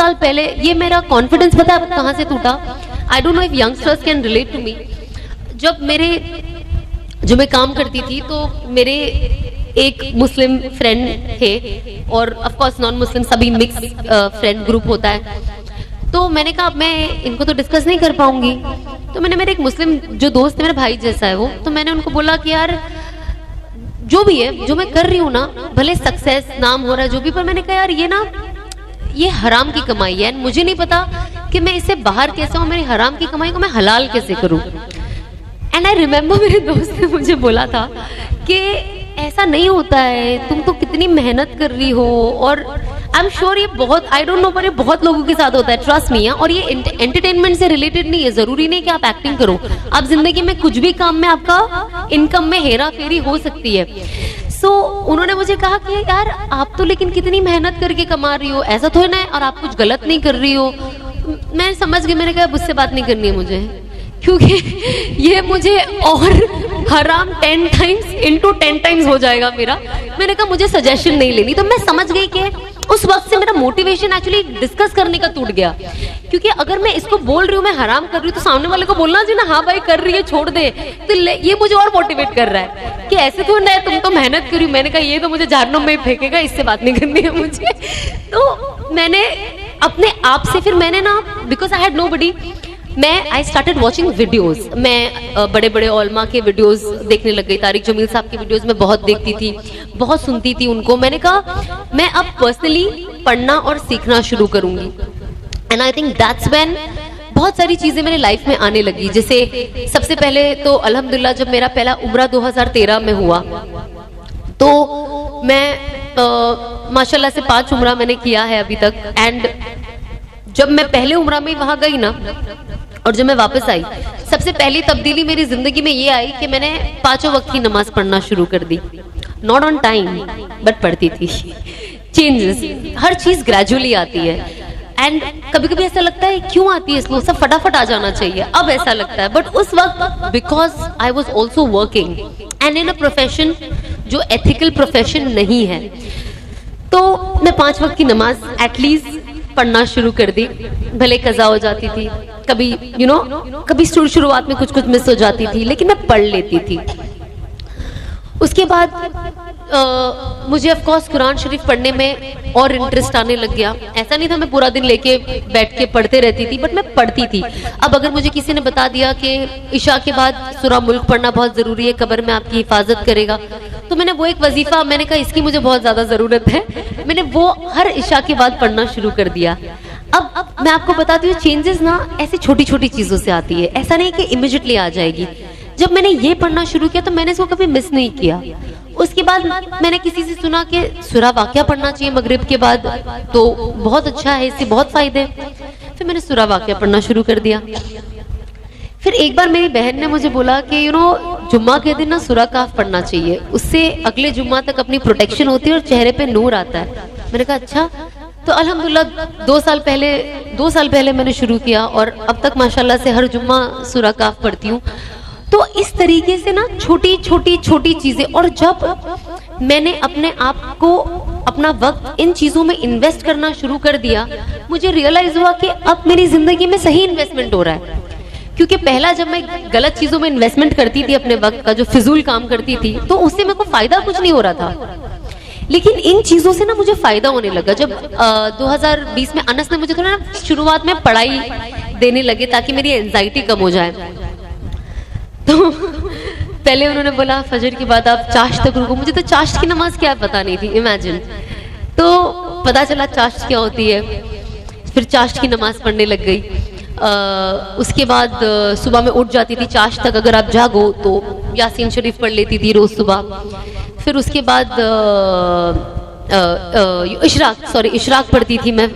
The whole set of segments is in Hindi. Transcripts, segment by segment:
साल पहले, ये मेरा कॉन्फिडेंस पता है कहाँ से टूटा? I don't know if youngsters can relate to me. जो मैं काम करती थी तो मेरे एक मुस्लिम फ्रेंड थे और ऑफ कोर्स नॉन मुस्लिम, सभी मिक्स फ्रेंड ग्रुप होता है। तो मैंने कहा मैं इनको तो डिस्कस नहीं कर पाऊंगी, तो मैंने मेरे एक मुस्लिम जो दोस्त है, मेरा भाई जैसा है वो, तो मैंने उनको बोला कि यार जो भी है, जो मैं कर रही हूँ ना, भले सक्सेस नाम हो रहा है जो भी, पर मैंने कहा यार ये हराम की कमाई है, मुझे नहीं पता कि मैं इससे बाहर कैसे हूँ, मेरी हराम की कमाई को मैं हलाल कैसे करूँ। एंड आई रिमेम्बर मेरे दोस्त ने मुझे बोला था कि ऐसा नहीं होता है, तुम तो कितनी मेहनत कर रही हो, और आई एम श्योर ये बहुत, आई डोंट नो, पर ये बहुत लोगों के साथ होता है, ट्रस्ट मी। और ये एंटरटेनमेंट से रिलेटेड नहीं है, जरूरी नहीं कि आप एक्टिंग करो, आप जिंदगी में कुछ भी काम में आपका इनकम में हेरा फेरी हो सकती है। सो उन्होंने मुझे कहा कि यार आप तो लेकिन कितनी मेहनत करके कमा रही हो, ऐसा तो है ना, और आप कुछ गलत नहीं कर रही हो। मैं समझ गई, मैंने कहा मुझसे बात नहीं करनी है मुझे, क्योंकि ये मुझे और हराम 10 टाइम्स इंटू 10 टाइम्स हो जाएगा मेरा। मैंने कहा मुझे सजेशन नहीं लेनी। तो मैं समझ गई कि उस वक्त से मेरा मोटिवेशन एक्चुअली डिस्कस करने का टूट गया, क्योंकि अगर मैं इसको बोल रही हूँ मैं हराम कर रही हूँ, तो सामने वाले को बोलना चाहिए ना, हाँ भाई कर रही है छोड़ दे, तो ये मुझे और मोटिवेट कर रहा है कि ऐसे तो नहीं, तुम तो मेहनत करी। मैंने कहा ये तो मुझे जहन्नुम में फेंकेगा, इससे बात नहीं करनी है मुझे। तो मैंने अपने आप से फिर मैंने ना, because I had nobody, I started watching videos. मैं बड़े बड़े ओलमा के वीडियोज देखने लग गई, तारिक जमील साहब के वीडियोज मैं बहुत देखती थी, बहुत सुनती थी उनको। मैंने कहा मैं अब पर्सनली पढ़ना और सीखना शुरू करूंगी। And I think that's when बहुत सारी चीजें मेरे लाइफ में आने लगी। जैसे सबसे पहले तो अल्हम्दुलिल्लाह जब मेरा पहला उम्रा 2013 में हुआ, तो मैं माशाल्लाह से 5 उम्रा मैंने किया है अभी तक। एंड जब मैं पहले उम्रा में वहां गई ना, और जब मैं वापस आई, सबसे पहली तब्दीली मेरी जिंदगी में ये आई कि मैंने 5 वक्त की नमाज पढ़ना शुरू कर दी। नॉट ऑन टाइम बट पढ़ती थी। चेंजेस, हर चीज ग्रेजुअली आती है। एंड कभी कभी ऐसा लगता है क्यों आती है स्लो, सब फटाफट आ जाना चाहिए, अब ऐसा लगता है। बट उस वक्त because I was also working and in a profession जो एथिकल प्रोफेशन नहीं है, तो मैं 5 वक्त की नमाज एटलीस्ट पढ़ना शुरू कर दी। भले कज़ा हो जाती थी, कभी कभी शुरुआत में कुछ मिस हो जाती थी, लेकिन मैं पढ़ लेती थी। उसके बाद मुझे ऑफ कोर्स कुरान शरीफ पढ़ने में और इंटरेस्ट आने लग गया। ऐसा नहीं था मैं पूरा दिन लेके बैठ के पढ़ते रहती थी, बट मैं पढ़ती थी। अब अगर मुझे किसी ने बता दिया कि इशा के बाद सूरा मुल्क पढ़ना बहुत जरूरी है, कब्र में आपकी हिफाजत करेगा, तो मैंने वो एक वजीफा, मैंने कहा इसकी मुझे बहुत ज्यादा जरूरत है, मैंने वो हर इशा के बाद पढ़ना शुरू कर दिया। अब मैं आपको बताती हूँ, चेंजेस ना ऐसी छोटी छोटी चीजों से आती है, ऐसा नहीं कि इमीडिएटली आ जाएगी। जब मैंने ये पढ़ना शुरू किया तो मैंने इसको कभी मिस नहीं किया। उसके बाद मैंने किसी से सुना कि सूरा वाक़िया पढ़ना चाहिए मगरिब के बाद, तो बहुत अच्छा है, इससे बहुत फायदे। फिर मैंने सूरा वाक़िया पढ़ना शुरू कर दिया। फिर एक बार मेरी बहन ने मुझे बोला कि जुम्मा के दिन ना सूरा काफ पढ़ना चाहिए, उससे अगले जुम्मा तक अपनी प्रोटेक्शन होती है और चेहरे पे नूर आता है। मैंने कहा अच्छा। तो अल्हम्दुलिल्लाह 2 साल पहले मैंने शुरू किया और अब तक माशाल्लाह से हर जुम्मा सूरा काफ पढ़ती हूँ। तो इस तरीके से ना छोटी छोटी चीजें, और जब मैंने अपने आप को, अपना वक्त इन चीजों में इन्वेस्ट करना शुरू कर दिया, मुझे रियलाइज हुआ कि अब मेरी जिंदगी में सही इन्वेस्टमेंट हो रहा है। क्योंकि पहला जब मैं गलत चीजों में इन्वेस्टमेंट करती थी, अपने वक्त का जो फिजूल काम करती थी, तो उससे मेरे को फायदा कुछ नहीं हो रहा था। लेकिन इन चीजों से ना मुझे फायदा होने लगा। जब 2020 में अनस ने मुझे थोड़ा ना शुरुआत में पढ़ाई देने लगे ताकि मेरी एंजाइटी कम हो जाए, तो पहले उन्होंने बोला फजर के बाद आप चाश्त तक रुको। मुझे तो चाश्त की नमाज क्या पता नहीं थी, इमेजिन। तो पता चला चाश्त क्या होती है, फिर चाश्त की नमाज पढ़ने लग गई। उसके बाद सुबह में उठ जाती थी चाश्त तक, अगर आप जागो तो यासीन शरीफ पढ़ लेती थी रोज सुबह। फिर उसके बाद इशराक पढ़ती थी मैं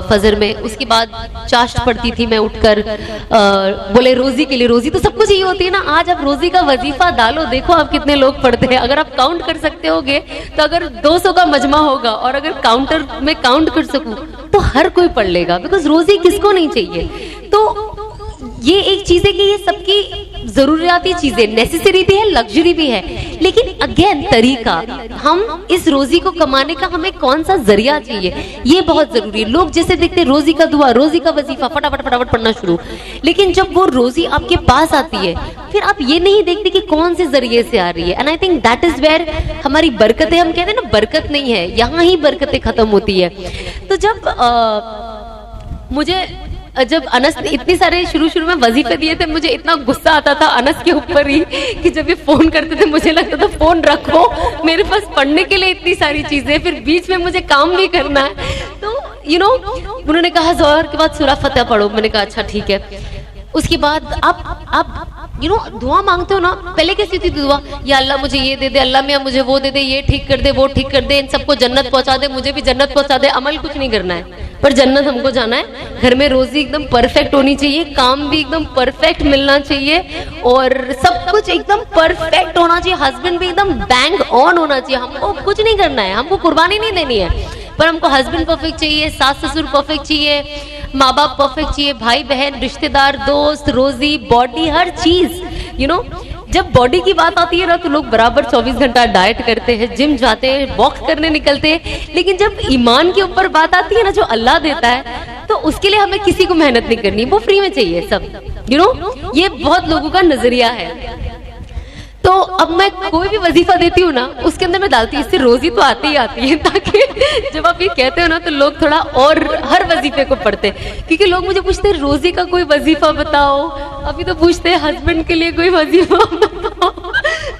फजर में। उसके बाद चाश्त पढ़ती थी मैं उठकर। बोले रोजी के लिए, रोजी तो सबको चाहिए होती है ना। आज आप रोजी का वजीफा डालो, देखो आप कितने लोग पढ़ते हैं। अगर आप काउंट कर सकते होगे तो अगर 200 का मजमा होगा, और अगर काउंटर में काउंट कर सकूं तो हर कोई पढ़ लेगा, बिकॉज रोजी किसको नहीं चाहिए। तो ये एक चीज है कि ये सबकी जरूरियाती चीजें, नेसेसरी भी है, लग्जरी भी है, लेकिन अगेन तरीका, हम इस रोजी को कमाने का हमें कौन सा जरिया चाहिए, ये बहुत जरूरी है। लोग जैसे देखते रोजी का दुआ, रोजी का वजीफा, फटाफट फटाफट पढ़ना शुरू, लेकिन जब वो रोजी आपके पास आती है फिर आप ये नहीं देखते कि कौन से जरिए से आ रही है। And I think that is where हमारी बरकतें, हम कहते हैं ना बरकत नहीं है, यहाँ ही बरकतें खत्म होती है। तो जब अनस ने इतने सारे शुरू में वजीफे दिए थे, मुझे इतना गुस्सा आता था अनस के ऊपर ही कि जब ये फोन करते थे मुझे लगता था फोन रखो, मेरे पास पढ़ने के लिए इतनी सारी चीजें, फिर बीच में मुझे काम भी करना है। तो उन्होंने कहा ज़ोहर के बाद सूरह फतह पढ़ो। मैंने कहा अच्छा ठीक है। उसके बाद आप दुआ मांगते हो ना, पहले कैसी थी दुआ, या अल्लाह मुझे ये दे दे, अल्लाह मियां मुझे वो दे दे, ये ठीक कर दे, वो ठीक कर दे, इन सबको जन्नत पहुंचा दे, मुझे भी जन्नत पहुंचा दे। अमल कुछ नहीं करना है, पर जन्नत हमको जाना है। घर में रोजी एकदम परफेक्ट होनी चाहिए, काम भी एकदम परफेक्ट मिलना चाहिए, और सब कुछ एकदम परफेक्ट होना चाहिए, हस्बैंड भी एकदम बैंग ऑन होना चाहिए। हमको कुछ नहीं करना है, हमको कुर्बानी नहीं देनी है, पर हमको हस्बैंड परफेक्ट चाहिए, सास ससुर परफेक्ट चाहिए, माँ बाप परफेक्ट चाहिए, भाई बहन, रिश्तेदार, दोस्त, रोजी, बॉडी, हर चीज। जब बॉडी की बात आती है ना तो लोग बराबर 24 घंटा डाइट करते हैं, जिम जाते हैं, वॉक करने निकलते हैं, लेकिन जब ईमान के ऊपर बात आती है ना, जो अल्लाह देता है, तो उसके लिए हमें किसी को मेहनत नहीं करनी, वो फ्री में चाहिए सब। ये बहुत लोगों का नजरिया है। तो अब मैं कोई भी वजीफा देती हूँ ना, उसके अंदर मैं डालती हूँ इससे रोजी तो आती ही आती है, ताकि जब आप ये कहते हो ना तो लोग थोड़ा और हर वजीफे को पढ़ते, क्योंकि लोग मुझे पूछते हैं रोजी का कोई वजीफा बताओ, अभी तो पूछते हैं हस्बैंड के लिए कोई वजीफा बताओ।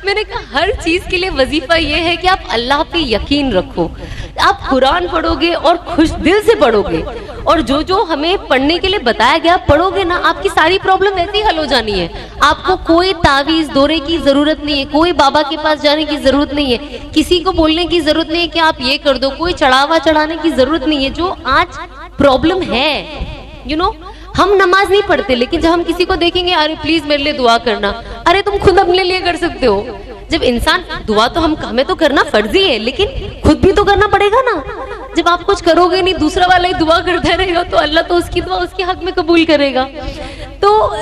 मैंने कहा हर चीज के लिए वजीफा ये है कि आप अल्लाह पे यकीन रखो, आप कुरान पढ़ोगे और खुश दिल से पढ़ोगे, और जो हमें पढ़ने के लिए बताया गया पढ़ोगे ना, आपकी सारी प्रॉब्लम वैसे ही हल हो जानी है। आपको कोई तावीज दौरे की जरूरत नहीं है, कोई बाबा के पास जाने की जरूरत नहीं है, किसी को बोलने की जरूरत नहीं है कि आप ये कर दो, कोई चढ़ावा चढ़ाने की जरूरत नहीं है। जो आज प्रॉब्लम है, हम नमाज नहीं पढ़ते, लेकिन जब हम किसी को देखेंगे, अरे प्लीज मेरे लिए दुआ करना, अरे तुम खुद अपने लिए कर सकते हो। जब इंसान दुआ तो हमें तो करना फर्जी है, लेकिन खुद भी तो करना पड़ेगा ना। जब आप कुछ करोगे नहीं, दूसरा वाला ही दुआ करता रहेगा, तो अल्लाह तो उसकी दुआ उसके हक में कबूल करेगा। तो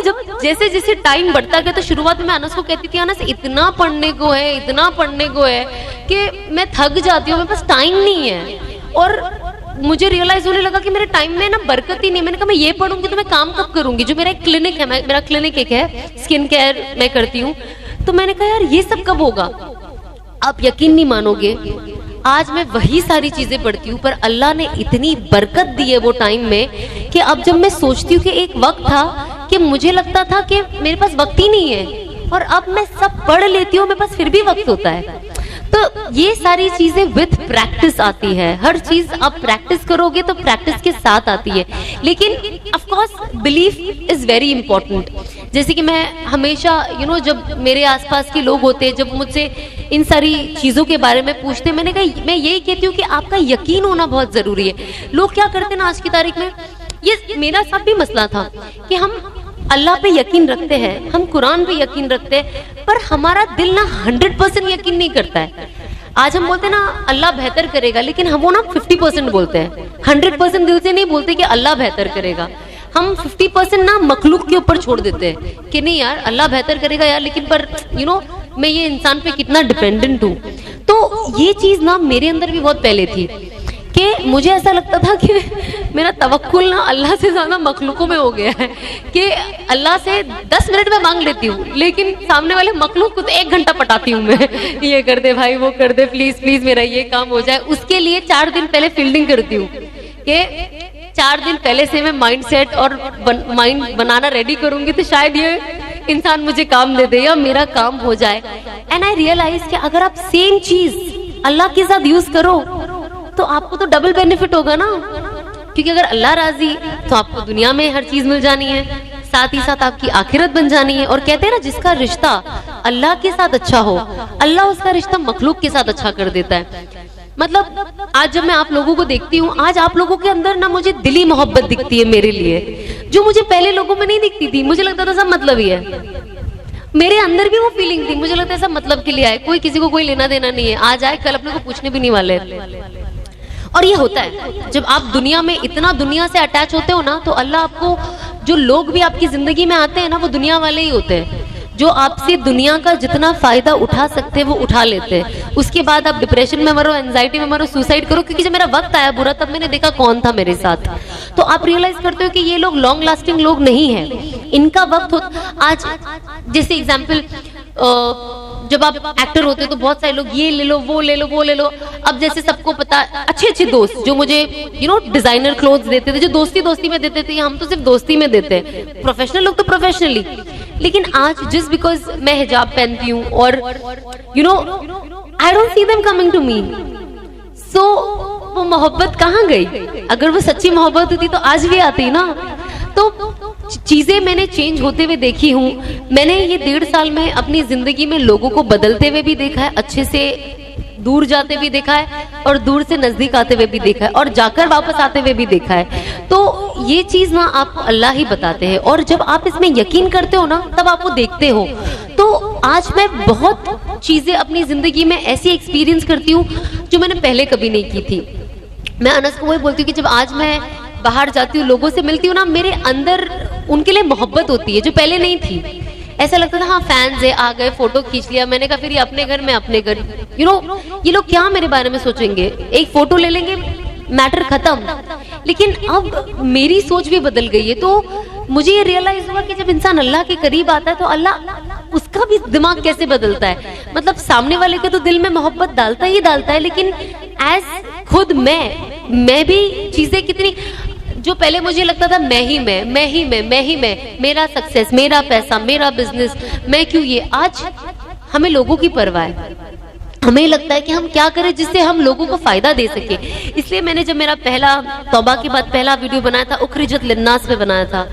जब जैसे जैसे टाइम बढ़ता गया, तो शुरुआत में अनस को कहती थी, अनस इतना पढ़ने को है, इतना पढ़ने को है कि मैं थक जाती हूँ, मेरे पास टाइम नहीं है। और मुझे रियलाइज होने लगा कि मेरे टाइम में ना बरकत ही नहीं। मैंने कहा मैं ये पढ़ूंगी तो मैं काम कब करूंगी। जो मेरा एक क्लिनिक है, मेरा क्लिनिक एक है, स्किन केयर मैं करती हूँ, तो मैंने कहा यार ये सब कब होगा। आप यकीन नहीं मानोगे, आज मैं वही सारी चीजें पढ़ती हूँ, पर अल्लाह ने इतनी बरकत दी है वो टाइम में कि अब जब मैं सोचती हूँ कि एक वक्त था कि मुझे लगता था कि मेरे पास वक्त ही नहीं है, और अब मैं सब पढ़ लेती हूँ, मेरे पास फिर भी वक्त होता है। तो ये सारी चीजें विद प्रैक्टिस आती है। हर चीज आप प्रैक्टिस करोगे तो प्रैक्टिस के साथ आती है, लेकिन of course belief is very important. जैसे कि मैं हमेशा जब मेरे आसपास के लोग होते हैं, जब मुझसे इन सारी चीजों के बारे में पूछते हैं, मैंने कहा मैं यही कहती हूँ कि आपका यकीन होना बहुत जरूरी है। लोग क्या करते हैं ना आज की तारीख में, ये मेरा सब भी मसला था कि हम अल्लाह पे यकीन रखते हैं, हम कुरान पे यकीन रखते हैं, पर हमारा दिल ना 100% यकीन नहीं करता है। आज हम बोलते हैं ना अल्लाह बेहतर करेगा, लेकिन हम वो ना 50% बोलते हैं, 100% दिल से नहीं बोलते कि अल्लाह बेहतर करेगा। हम 50% ना मखलूक के ऊपर छोड़ देते हैं कि नहीं यार अल्लाह बेहतर करेगा यार, लेकिन पर मैं ये इंसान पे कितना डिपेंडेंट हूँ। तो ये चीज ना मेरे अंदर भी बहुत पहले थी कि मुझे ऐसा लगता था कि मेरा तवक्कुल ना अल्लाह से ज्यादा मखलूकों में हो गया है, कि अल्लाह से 10 मिनट में मांग लेती हूँ, लेकिन सामने वाले मखलूक को तो 1 घंटा पटाती हूँ मैं, ये कर दे भाई, वो कर दे, प्लीज प्लीज मेरा ये काम हो जाए। उसके लिए 4 दिन पहले फील्डिंग करती हूँ कि 4 दिन पहले से मैं माइंड सेट और माइंड बनाना रेडी करूंगी, तो शायद ये इंसान मुझे काम दे दे या मेरा काम हो जाए। एंड आई रियलाइज कि अगर आप सेम चीज अल्लाह के साथ यूज करो तो आपको तो डबल बेनिफिट होगा ना, क्योंकि अगर अल्लाह राजी तो आपको दुनिया में हर चीज मिल जानी है, साथ ही साथ आपकी आखिरत बन जानी है। और कहते हैं ना जिसका रिश्ता अल्लाह के साथ अच्छा हो, अल्लाह उसका रिश्ता मखलूक के साथ अच्छा कर देता है। मतलब आज जब मैं आप लोगों को देखती हूँ, आज आप लोगों के अंदर ना मुझे दिली मोहब्बत दिखती है मेरे लिए, जो मुझे पहले लोगों में नहीं दिखती थी। मुझे लगता था सब मतलब ही है, मेरे अंदर भी वो फीलिंग थी, मुझे लगता है सब मतलब के लिए आए, कोई किसी को कोई लेना देना नहीं है, आज आए कल अपने को पूछने भी नहीं वाले। और ये होता है जब आप दुनिया में इतना दुनिया से अटैच होते हो ना, तो अल्लाह आपको, जो लोग भी आपकी जिंदगी में आते हैं ना, वो दुनिया वाले ही होते हैं, जो आपसे दुनिया का जितना फायदा उठा सकते हैं वो उठा लेते हैं। उसके बाद आप डिप्रेशन में मरो, एंजाइटी में मरो, सुसाइड करो, क्योंकि जब मेरा वक्त आया बुरा, तब मैंने देखा कौन था मेरे साथ। तो आप रियलाइज करते हो कि ये लोग लॉन्ग लास्टिंग लोग नहीं हैं, इनका वक्त हो। आज जैसे एग्जाम्पल, जब आप एक्टर होते हो तो बहुत सारे लोग ये ले लो, वो ले लो, वो ले लो। अब जैसे सबको पता, अच्छे अच्छे दोस्त जो मुझे डिजाइनर क्लोथ्स देते थे, जो दोस्ती दोस्ती में देते थे, हम तो सिर्फ दोस्ती में देते हैं, प्रोफेशनल लोग तो प्रोफेशनली। लेकिन आज जस्ट बिकॉज मैं हिजाब पहनती हूँ और I don't see them coming to me, so वो मोहब्बत कहाँ गई? अगर वो सच्ची मोहब्बत होती तो आज भी आती ना। तो चीजें मैंने चेंज होते हुए देखी हूँ। मैंने ये 1.5 साल में अपनी जिंदगी में लोगों को बदलते हुए भी देखा है, अच्छे से दूर जाते भी देखा है, और दूर से नजदीक आते हुए भी देखा है, और जाकर वापस आते हुए भी देखा है। तो ये चीज ना आपको अल्लाह ही बताते हैं, और जब आप इसमें यकीन करते हो ना, तब आप वो देखते हो। तो आज मैं बहुत चीजें अपनी जिंदगी में ऐसी एक्सपीरियंस करती हूँ जो मैंने पहले कभी नहीं की थी। मैं अनस को वही बोलती हूँ कि जब आज मैं बाहर जाती हूँ, लोगों से मिलती हूँ ना, मेरे अंदर उनके लिए मोहब्बत होती है जो पहले नहीं थी। ऐसा लगता था हाँ फैंस है, आ गए, फोटो खींच लिया। मैंने कहा फिर ये अपने घर में अपने घर, ये लोग क्या मेरे बारे में सोचेंगे, एक फोटो ले लेंगे, मैटर खत्म। लेकिन अब मेरी सोच भी बदल गई है। तो मुझे ये रियलाइज हुआ कि जब इंसान अल्लाह के करीब आता है तो अल्लाह उसका भी दिमाग कैसे बदलता है। मतलब सामने वाले के तो दिल में मोहब्बत डालता ही डालता है, लेकिन एज खुद मैं भी चीजें कितनी, जो पहले मुझे लगता था मैं ही मैं, मेरा सक्सेस, मेरा पैसा, मेरा बिजनेस, मैं क्यों ये, आज हमें लोगों की परवाह है। हमें लगता है कि हम क्या करें जिससे हम लोगों को फायदा दे सके। इसलिए मैंने जब मेरा पहला तौबा के बाद पहला वीडियो बनाया था, उखरिजत लिन्नास पे बनाया था।